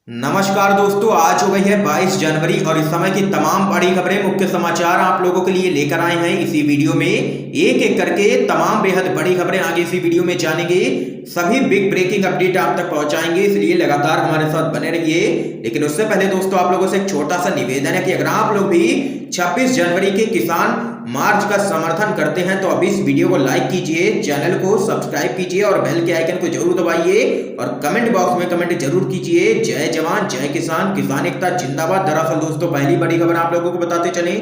नमस्कार दोस्तों, आज हो गई है 22 जनवरी और इस समय की तमाम बड़ी खबरें, मुख्य समाचार आप लोगों के लिए लेकर आए हैं इसी वीडियो में। एक एक करके तमाम बेहद बड़ी खबरें आगे इसी वीडियो में जानेंगे। सभी बिग ब्रेकिंग अपडेट आप तक पहुंचाएंगे, इसलिए लगातार हमारे साथ बने रहिए। लेकिन उससे पहले दोस्तों, आप लोगों से एक छोटा सा निवेदन है कि अगर आप लोग भी 26 जनवरी के किसान मार्च का समर्थन करते हैं तो अभी इस वीडियो को लाइक कीजिए, चैनल को सब्सक्राइब कीजिए और बेल के आइकन को जरूर दबाइए और कमेंट बॉक्स में कमेंट जरूर कीजिए, जय जवान जय किसान, किसान एकता जिंदाबाद। दरअसल दोस्तों, पहली बड़ी खबर आप लोगों को बताते चले।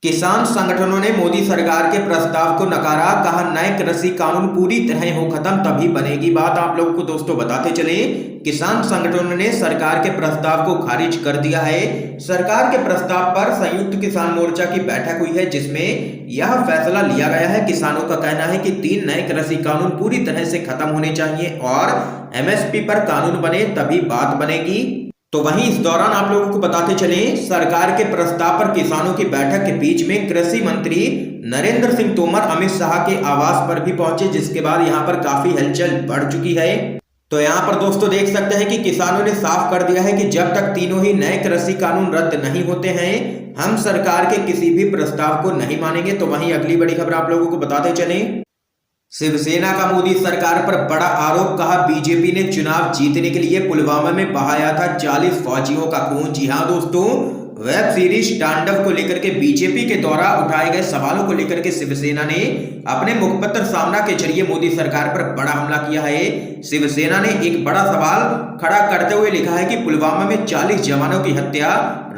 किसान संगठनों ने मोदी सरकार के प्रस्ताव को नकारा, कहा नए कृषि कानून पूरी तरह हो खत्म तभी बनेगी बात। आप लोगों को दोस्तों बताते चले, किसान संगठनों ने सरकार के प्रस्ताव को खारिज कर दिया है। सरकार के प्रस्ताव पर संयुक्त किसान मोर्चा की बैठक हुई है, जिसमें यह फैसला लिया गया है। किसानों का कहना है कि 3 नए कृषि कानून पूरी तरह से खत्म होने चाहिए और एमएसपी पर कानून बने तभी बात बनेगी। तो वहीं इस दौरान आप लोगों को बताते चले, सरकार के प्रस्ताव पर किसानों की बैठक के बीच में कृषि मंत्री नरेंद्र सिंह तोमर अमित शाह के आवास पर भी पहुंचे, जिसके बाद यहां पर काफी हलचल बढ़ चुकी है। तो यहां पर दोस्तों देख सकते हैं कि किसानों ने साफ कर दिया है कि जब तक तीनों ही नए कृषि कानून रद्द नहीं होते हैं, हम सरकार के किसी भी प्रस्ताव को नहीं मानेंगे। तो वहीं अगली बड़ी खबर आप लोगों को बताते चले, शिवसेना का मोदी सरकार पर बड़ा आरोप, कहा बीजेपी ने चुनाव जीतने के लिए पुलवामा में बहाया था 40 फौजियों का खून। जी हां दोस्तों, वेब सीरीज तांडव को लेकर के बीजेपी के द्वारा उठाए गए सवालों को लेकर के शिवसेना ने अपने मुखपत्र सामना के जरिए मोदी सरकार पर बड़ा हमला किया है। शिवसेना ने एक बड़ा सवाल खड़ा करते हुए लिखा है कि पुलवामा में 40 जवानों की हत्या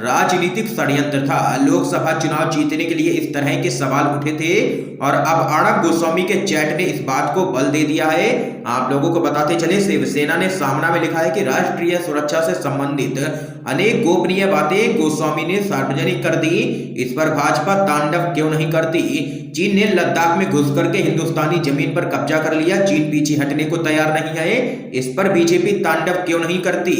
राजनीतिक षड्यंत्र था। लोकसभा चुनाव जीतने के लिए इस तरह के सवाल उठे थे और अब अर्णब गोस्वामी के चैट ने इस बात को बल दे दिया है। आप लोगों को बताते चले, शिवसेना ने सामना में लिखा है कि राष्ट्रीय सुरक्षा से संबंधित अनेक गोपनीय बातें गोस्वामी ने सार्वजनिक कर दी। इस पर भाजपा तांडव क्यों नहीं करती? चीन ने लद्दाख में घुस करके हिंदुस्तानी जमीन पर कब्जा कर लिया, चीन पीछे हटने को तैयार नहीं है। इस पर बीजेपी तांडव क्यों नहीं करती?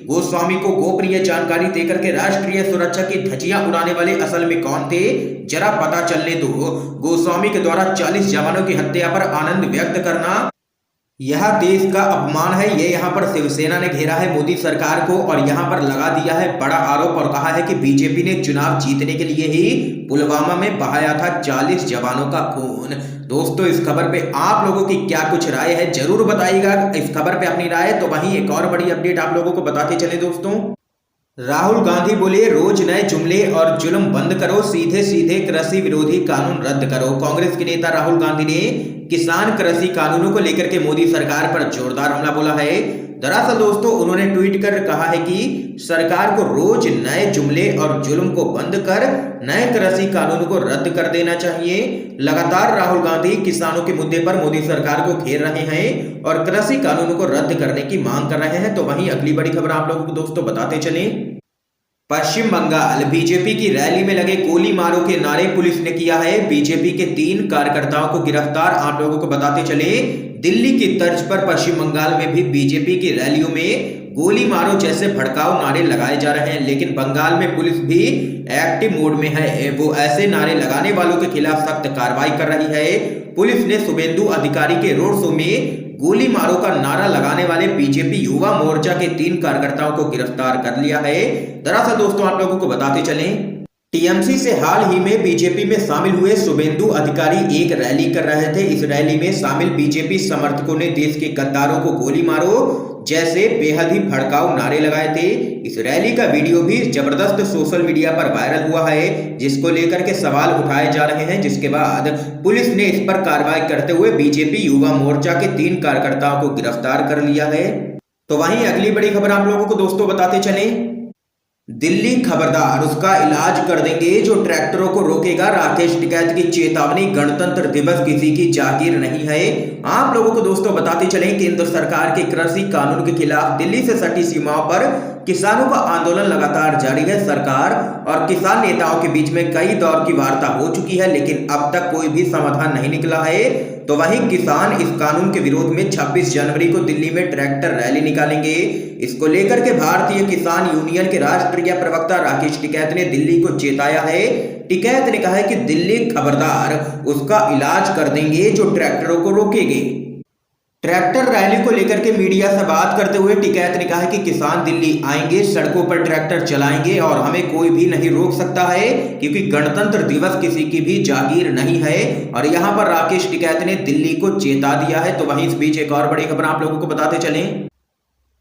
गोस्वामी को गोपनीय जानकारी देकर के राष्ट्रीय सुरक्षा की धज्जियां उड़ाने वाले असल में कौन थे, जरा पता चलने दो। गोस्वामी के द्वारा 40 जवानों की हत्या पर आनंद व्यक्त करना यह देश का अपमान है। ये यहाँ पर शिवसेना ने घेरा है मोदी सरकार को और यहाँ पर लगा दिया है बड़ा आरोप और कहा है कि बीजेपी ने चुनाव जीतने के लिए ही पुलवामा में बहाया था 40 जवानों का खून। दोस्तों, इस खबर पे आप लोगों की क्या कुछ राय है, जरूर बताइएगा इस खबर पे अपनी राय। तो वहीं एक और बड़ी अपडेट आप लोगों को बताते चले दोस्तों, राहुल गांधी बोले रोज नए जुमले और जुल्म बंद करो, सीधे सीधे कृषि विरोधी कानून रद्द करो। कांग्रेस के नेता राहुल गांधी ने किसान कृषि कानूनों को लेकर के मोदी सरकार पर जोरदार हमला बोला है। दरअसल दोस्तों, उन्होंने ट्वीट कर कहा है कि सरकार को रोज नए जुमले और जुल्म को बंद कर नए कृषि कानून को रद्द कर देना चाहिए। लगातार राहुल गांधी किसानों के मुद्दे पर मोदी सरकार को घेर रहे हैं और कृषि कानूनों को रद्द करने की मांग कर रहे हैं। तो वहीं अगली बड़ी खबर आप लोगों को दोस्तों बताते चले, पश्चिम बंगाल बीजेपी की रैली में लगे गोली मारो के नारे पुलिस ने किया है। बीजेपी के 3 कार्यकर्ताओं को गिरफ्तार। आप लोगों को बताते चले, दिल्ली की तर्ज पर पश्चिम बंगाल में भी बीजेपी की रैलियों में गोली मारो जैसे भड़काऊ नारे लगाए जा रहे हैं, लेकिन बंगाल में पुलिस भी एक्टिव मोड में है। वो ऐसे नारे लगाने वालों के खिलाफ सख्त कार्रवाई कर रही है। पुलिस ने शुभेंदु अधिकारी के रोड शो में गोली मारो का नारा लगाने वाले बीजेपी युवा मोर्चा के 3 कार्यकर्ताओं को गिरफ्तार कर लिया है। दरअसल दोस्तों, आप लोगों को बताते चलें, टीएमसी से हाल ही में बीजेपी में शामिल हुए शुभेंदु अधिकारी एक रैली कर रहे थे। इस रैली में शामिल बीजेपी समर्थकों ने देश के गद्दारों को गोली मारो जैसे बेहद ही भड़काऊ नारे लगाए थे। इस रैली का वीडियो भी जबरदस्त सोशल मीडिया पर वायरल हुआ है, जिसको लेकर के सवाल उठाए जा रहे हैं, जिसके बाद पुलिस ने इस पर कार्रवाई करते हुए बीजेपी युवा मोर्चा के 3 कार्यकर्ताओं को गिरफ्तार कर लिया है। तो वहीं अगली बड़ी खबर आप लोगों को दोस्तों बताते चले, दिल्ली खबरदार, उसका इलाज कर देंगे जो ट्रैक्टरों को रोकेगा, राकेश टिकैत की चेतावनी। गणतंत्र दिवस किसी की जागीर नहीं है। आप लोगों को दोस्तों बताते चलें, केंद्र सरकार के कृषि कानून के खिलाफ दिल्ली से सटी सीमाओं पर किसानों का आंदोलन लगातार जारी है। सरकार और किसान नेताओं के बीच में कई दौर की वार्ता हो चुकी है, लेकिन अब तक कोई भी समाधान नहीं निकला है। तो वहीं किसान इस कानून के विरोध में 26 जनवरी को दिल्ली में ट्रैक्टर रैली निकालेंगे। इसको लेकर के भारतीय किसान यूनियन के राष्ट्रीय प्रवक्ता राकेश टिकैत ने दिल्ली को चेताया है। टिकैत ने कहा है कि दिल्ली खबरदार, उसका इलाज कर देंगे जो ट्रैक्टरों को रोकेंगे। ट्रैक्टर रैली को लेकर के मीडिया से बात करते हुए टिकैत ने कहा है कि किसान दिल्ली आएंगे, सड़कों पर ट्रैक्टर चलाएंगे और हमें कोई भी नहीं रोक सकता है, क्योंकि गणतंत्र दिवस किसी की भी जागीर नहीं है। और यहां पर राकेश टिकैत ने दिल्ली को चेता दिया है। तो वहीं इस बीच एक और बड़ी खबर आप लोगों को बताते चलें।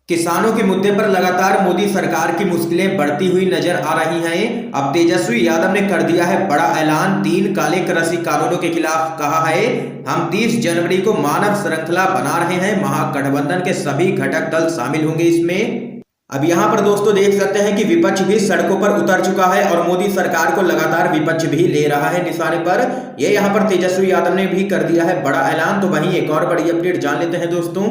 किसानों के मुद्दे पर लगातार मोदी सरकार की मुश्किलें बढ़ती हुई नजर आ रही हैं। अब तेजस्वी यादव ने कर दिया है बड़ा ऐलान। 3 काले कृषि कानूनों के खिलाफ कहा है, हम 30 जनवरी को मानव श्रृंखला बना रहे हैं। महागठबंधन के सभी घटक दल शामिल होंगे इसमें। अब यहाँ पर दोस्तों देख सकते हैं कि विपक्ष भी सड़कों पर उतर चुका है और मोदी सरकार को लगातार विपक्ष भी ले रहा है निशाने पर। ये यहाँ पर तेजस्वी यादव ने भी कर दिया है बड़ा ऐलान। तो वहीं एक और बड़ी अपडेट जान लेते हैं दोस्तों।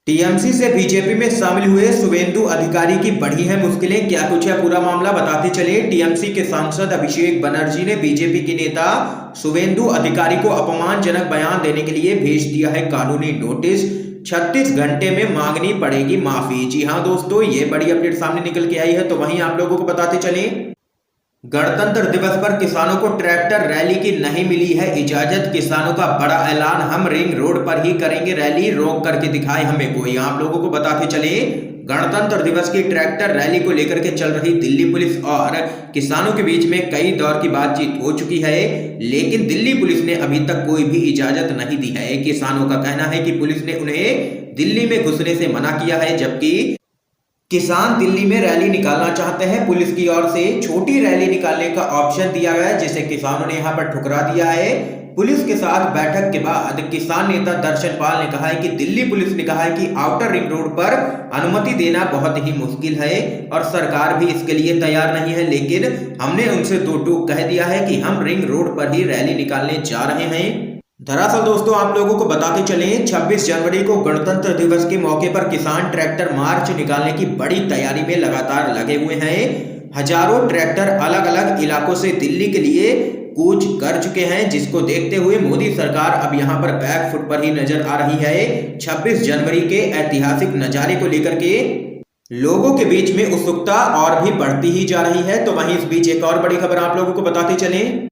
टीएमसी से बीजेपी में शामिल हुए शुवेंदु अधिकारी की बढ़ी है मुश्किलें। क्या कुछ है पूरा मामला बताते चले। टीएमसी के सांसद अभिषेक बनर्जी ने बीजेपी के नेता शुवेंदु अधिकारी को अपमानजनक बयान देने के लिए भेज दिया है कानूनी नोटिस। 36 घंटे में मांगनी पड़ेगी माफी। जी हाँ दोस्तों, ये बड़ी अपडेट सामने निकल के आई है। तो वहीं आप लोगों को बताते चले, गणतंत्र दिवस पर किसानों को ट्रैक्टर रैली की नहीं मिली है इजाजत। किसानों का बड़ा ऐलान, हम रिंग रोड पर ही करेंगे रैली, रोक करके दिखाए हमें कोई। आप लोगों को बताते चले, गणतंत्र दिवस की ट्रैक्टर रैली को लेकर के चल रही दिल्ली पुलिस और किसानों के बीच में कई दौर की बातचीत हो चुकी है, लेकिन दिल्ली पुलिस ने अभी तक कोई भी इजाजत नहीं दी है। किसानों का कहना है कि पुलिस ने उन्हें दिल्ली में घुसने से मना किया है, जबकि किसान दिल्ली में रैली निकालना चाहते हैं। पुलिस की ओर से छोटी रैली निकालने का ऑप्शन दिया गया है, जिसे किसानों ने यहां पर ठुकरा दिया है। पुलिस के साथ बैठक के बाद किसान नेता दर्शन पाल ने कहा है कि दिल्ली पुलिस ने कहा है कि आउटर रिंग रोड पर अनुमति देना बहुत ही मुश्किल है और सरकार भी इसके लिए तैयार नहीं है, लेकिन हमने उनसे दो टूक कह दिया है कि हम रिंग रोड पर ही रैली निकालने जा रहे हैं। दरअसल दोस्तों आप लोगों को बताते चलें, 26 जनवरी को गणतंत्र दिवस के मौके पर किसान ट्रैक्टर मार्च निकालने की बड़ी तैयारी में लगातार लगे हुए हैं। हजारों ट्रैक्टर अलग अलग इलाकों से दिल्ली के लिए कूच कर चुके हैं, जिसको देखते हुए मोदी सरकार अब यहां पर बैक फुट पर ही नजर आ रही है। 26 जनवरी के ऐतिहासिक नजारे को लेकर के लोगों के बीच में उत्सुकता और भी बढ़ती ही जा रही है। तो वहीं इस बीच एक और बड़ी खबर आप लोगों को बताते चलें,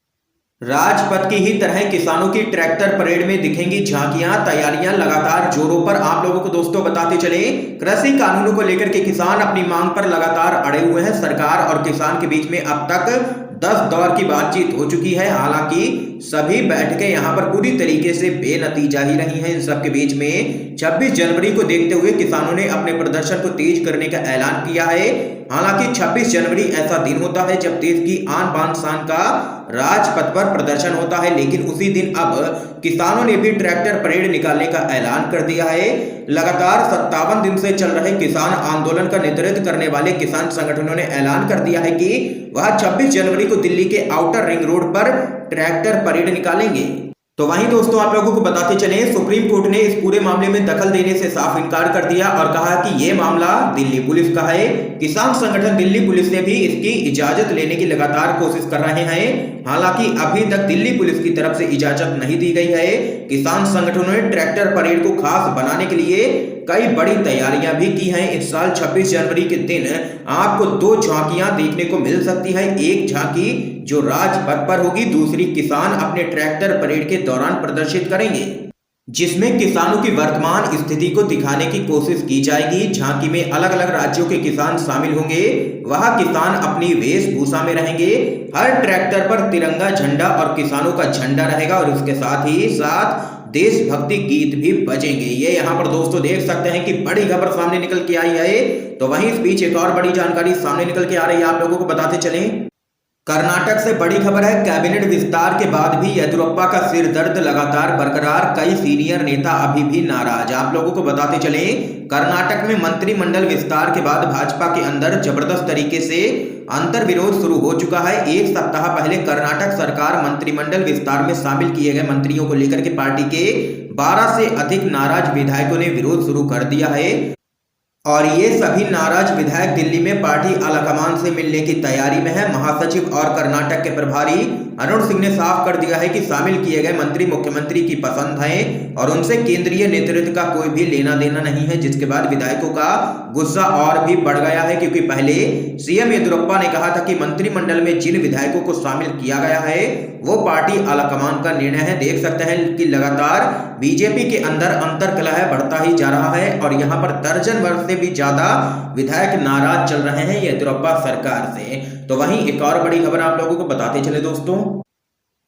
राजपथ की ही तरह किसानों की ट्रैक्टर परेड में दिखेंगी झांकियां, तैयारियां लगातार जोरों पर। आप लोगों को दोस्तों बताते चले, कृषि कानूनों को लेकर के किसान अपनी मांग पर लगातार अड़े हुए हैं। सरकार और किसान के बीच में अब तक 10 दौर की बातचीत हो चुकी है। हालांकि सभी बैठकें यहां पर पूरी तरीके से बेनतीजा ही रही हैं। इन सब के बीच में 26 जनवरी को देखते हुए किसानों ने अपने प्रदर्शन को तेज करने का ऐलान किया है। हालांकि 26 जनवरी ऐसा दिन होता है जब देश की आन बान शान का राजपथ पर प्रदर्शन होता है, लेकिन उसी दिन अब किसानों ने भी ट्रैक्टर परेड निकालने का ऐलान कर दिया है। लगातार 57 दिन से चल रहे किसान आंदोलन का नेतृत्व करने वाले किसान संगठनों ने ऐलान कर दिया है कि वह 26 जनवरी को दिल्ली के आउटर रिंग रोड पर ट्रैक्टर परेड निकालेंगे। तो वहीं दोस्तों आप लोगों को बताते चले, सुप्रीम कोर्ट ने इस पूरे मामले में दखल देने से साफ इनकार कर दिया और कहा कि यह मामला दिल्ली पुलिस का है। किसान संगठन दिल्ली पुलिस ने भी इसकी इजाजत लेने की लगातार कोशिश कर रहे हैं। हालांकि अभी तक दिल्ली पुलिस की तरफ से इजाजत नहीं दी गई है। किसान संगठनों ने ट्रैक्टर परेड को खास बनाने के लिए कई बड़ी तैयारियां भी की हैं। इस साल 26 जनवरी के दिन आपको 2 झांकियां देखने को मिल सकती है। एक झांकी जो राजपथ पर होगी, दूसरी किसान अपने ट्रैक्टर परेड के दौरान प्रदर्शित करेंगे, जिसमें किसानों की वर्तमान स्थिति को दिखाने की कोशिश की जाएगी। झांकी में अलग अलग राज्यों के किसान शामिल होंगे। वहां किसान अपनी वेशभूषा में रहेंगे। हर ट्रैक्टर पर तिरंगा झंडा और किसानों का झंडा रहेगा और उसके साथ ही साथ देशभक्ति गीत भी बजेंगे। ये यहाँ पर दोस्तों देख सकते हैं कि बड़ी खबर सामने निकल के आई है। तो वहीं इस बीच एक और बड़ी जानकारी सामने निकल के आ रही है, आप लोगों को बताते चलें। कर्नाटक से बड़ी खबर है, कैबिनेट विस्तार के बाद भी येदियुरप्पा का सिर दर्द लगातार बरकरार, कई सीनियर नेता अभी भी नाराज। आप लोगों को बताते चलें, कर्नाटक में मंत्रिमंडल विस्तार के बाद भाजपा के अंदर जबरदस्त तरीके से अंतर विरोध शुरू हो चुका है। एक सप्ताह पहले कर्नाटक सरकार मंत्रिमंडल विस्तार में शामिल किए गए मंत्रियों को लेकर के पार्टी के 12 से अधिक नाराज विधायकों ने विरोध शुरू कर दिया है। और ये सभी नाराज विधायक दिल्ली में पार्टी आलाकमान से मिलने की तैयारी में है। महासचिव और कर्नाटक के प्रभारी अरुण सिंह ने साफ कर दिया है कि शामिल किए गए मंत्री मुख्यमंत्री की पसंद हैं और उनसे केंद्रीय नेतृत्व का कोई भी लेना देना नहीं है, जिसके बाद विधायकों का गुस्सा और भी बढ़ गया है, क्योंकि पहले सीएम येदियुरप्पा ने कहा था कि मंत्रिमंडल में जिन विधायकों को शामिल किया गया है वो पार्टी आलाकमान का निर्णय है। देख सकते हैं कि लगातार बीजेपी के अंदर अंतर्कलह बढ़ता ही जा रहा है और यहाँ पर दर्जन वर्ष से भी ज्यादा विधायक नाराज चल रहे हैं येदियुरप्पा सरकार से। तो वहीं एक और बड़ी खबर आप लोगों को बताते चले दोस्तों।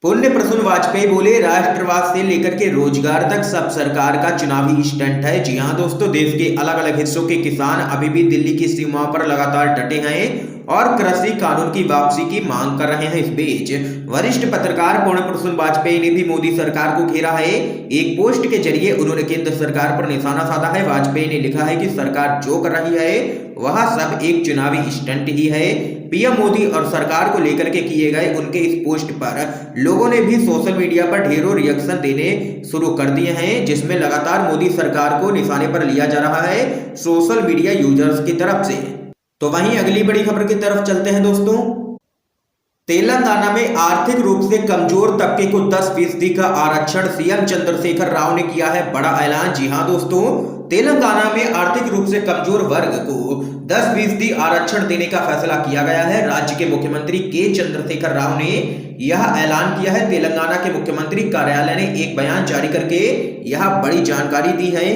पुण्य प्रसून वाजपेयी बोले, राष्ट्रवाद से लेकर के रोजगार तक सब सरकार का चुनावी स्टंट है। जी हां दोस्तों, देश के अलग अलग हिस्सों के किसान अभी भी दिल्ली की सीमाओं पर लगातार डटे हैं और कृषि कानून की वापसी की मांग कर रहे हैं। इस बीच वरिष्ठ पत्रकार पुण्य प्रसून वाजपेयी ने भी मोदी सरकार को घेरा है। एक पोस्ट के जरिए उन्होंने केंद्र सरकार पर निशाना साधा है। वाजपेयी ने लिखा है कि सरकार जो कर रही है वह सब एक चुनावी स्टंट ही है। पीएम मोदी और सरकार को लेकर के किए गए उनके इस पोस्ट पर लोगों ने भी सोशल मीडिया पर ढेरों रिएक्शन देने शुरू कर दिए हैं, जिसमें लगातार मोदी सरकार को निशाने पर लिया जा रहा है सोशल मीडिया यूजर्स की तरफ से। तो वहीं अगली बड़ी खबर की तरफ चलते हैं दोस्तों। तेलंगाना में आर्थिक रूप से कमजोर तबके को 10% का आरक्षण, सीएम चंद्रशेखर राव ने किया है बड़ा ऐलान। जी हां दोस्तों, तेलंगाना में आर्थिक रूप से कमजोर वर्ग को 10% आरक्षण देने का फैसला किया गया है। राज्य के मुख्यमंत्री के चंद्रशेखर राव ने यह ऐलान किया है। तेलंगाना के मुख्यमंत्री कार्यालय ने एक बयान जारी करके यह बड़ी जानकारी दी है।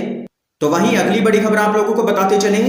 तो वहीं अगली बड़ी खबर आप लोगों को बताते चले।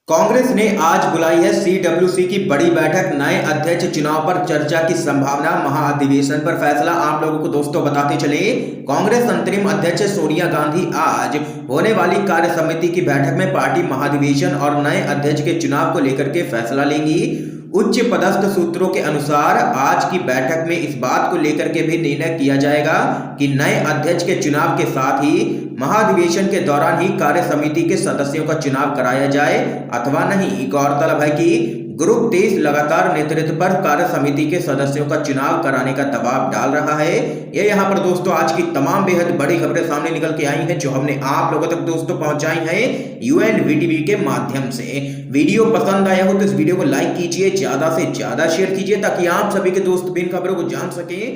कांग्रेस ने आज बुलाई है सीडब्ल्यूसी की बड़ी बैठक, नए अध्यक्ष चुनाव पर चर्चा की संभावना, महाअधिवेशन पर फैसला। आप लोगों को दोस्तों बताते चले, कांग्रेस अंतरिम अध्यक्ष सोनिया गांधी आज होने वाली कार्य समिति की बैठक में पार्टी महाधिवेशन और नए अध्यक्ष के चुनाव को लेकर के फैसला लेंगी। उच्च पदस्थ सूत्रों के अनुसार आज की बैठक में इस बात को लेकर के भी निर्णय किया जाएगा कि नए अध्यक्ष के चुनाव के साथ ही महाधिवेशन के दौरान ही कार्य समिति के सदस्यों का चुनाव कराया जाए अथवा नहीं। गौरतलब है कि ग्रुप 23 लगातार नेतृत्व पर कार्य समिति के सदस्यों का चुनाव कराने का दबाव डाल रहा है। ये यहाँ पर दोस्तों आज की तमाम बेहद बड़ी खबरें सामने निकल के आई हैं, जो हमने आप लोगों तक दोस्तों पहुंचाई हैं UNVTV के माध्यम से। वीडियो पसंद आया हो तो इस वीडियो को लाइक कीजिए, ज्यादा से ज्यादा शेयर कीजिए, ताकि आप सभी के दोस्त भी इन खबरों को जान सके।